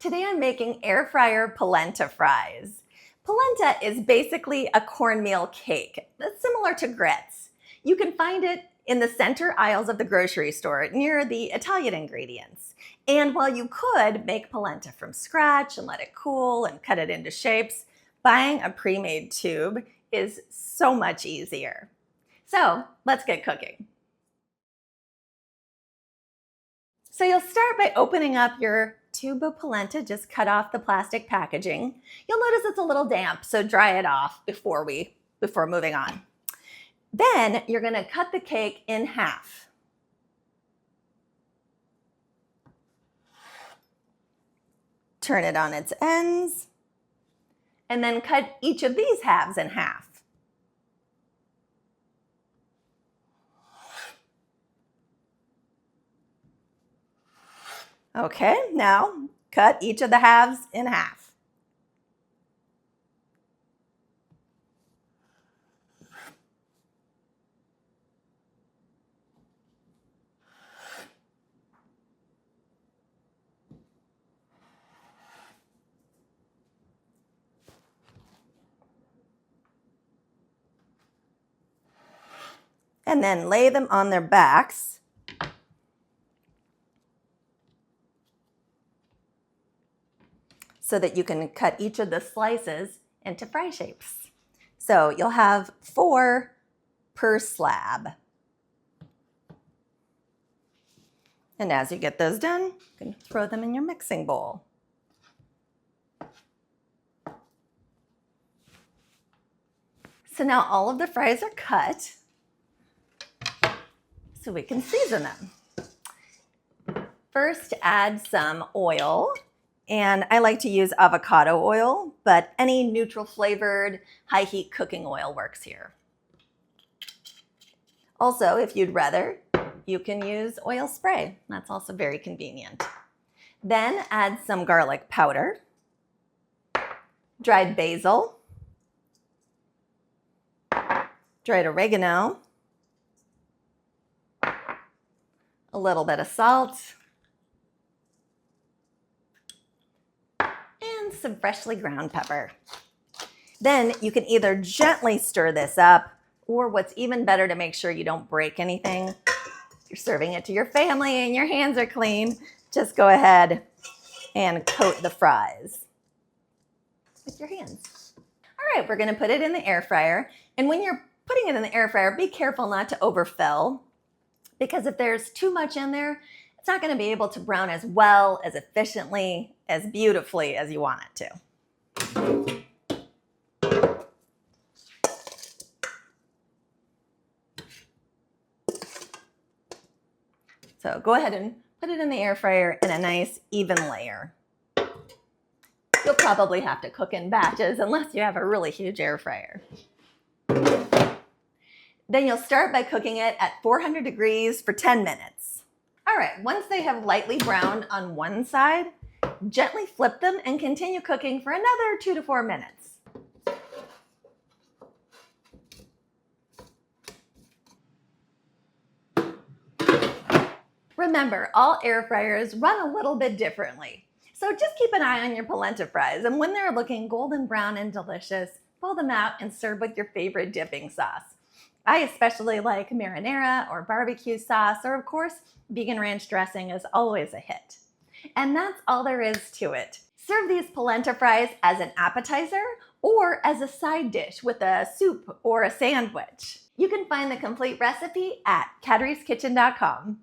Today I'm making air fryer polenta fries. Polenta is basically a cornmeal cake that's similar to grits. You can find it in the center aisles of the grocery store near the Italian ingredients. And while you could make polenta from scratch and let it cool and cut it into shapes, buying a pre-made tube is so much easier. So let's get cooking. So you'll start by opening up your tube of polenta, just cut off the plastic packaging. You'll notice it's a little damp, so dry it off before moving on. Then you're gonna cut the cake in half. Turn it on its ends, and then cut each of these halves in half. Okay, now cut each of the halves in half. And then lay them on their backs. So that you can cut each of the slices into fry shapes. So you'll have 4 per slab. And as you get those done, you can throw them in your mixing bowl. So now all of the fries are cut, so we can season them. First, add some oil. And I like to use avocado oil, but any neutral flavored high heat cooking oil works here. Also, if you'd rather, you can use oil spray. That's also very convenient. Then add some garlic powder, dried basil, dried oregano, a little bit of salt, and some freshly ground pepper. Then you can either gently stir this up, or what's even better to make sure you don't break anything, if you're serving it to your family and your hands are clean, just go ahead and coat the fries with your hands. All right, we're gonna put it in the air fryer. And when you're putting it in the air fryer, be careful not to overfill, because if there's too much in there, it's not gonna be able to brown as well, as efficiently, as beautifully as you want it to. So go ahead and put it in the air fryer in a nice even layer. You'll probably have to cook in batches unless you have a really huge air fryer. Then you'll start by cooking it at 400 degrees for 10 minutes. All right, once they have lightly browned on one side, gently flip them and continue cooking for another 2 to 4 minutes. Remember, all air fryers run a little bit differently. So just keep an eye on your polenta fries, and when they're looking golden brown and delicious, pull them out and serve with your favorite dipping sauce. I especially like marinara or barbecue sauce, or of course, vegan ranch dressing is always a hit. And that's all there is to it. Serve these polenta fries as an appetizer or as a side dish with a soup or a sandwich. You can find the complete recipe at catteryskitchen.com.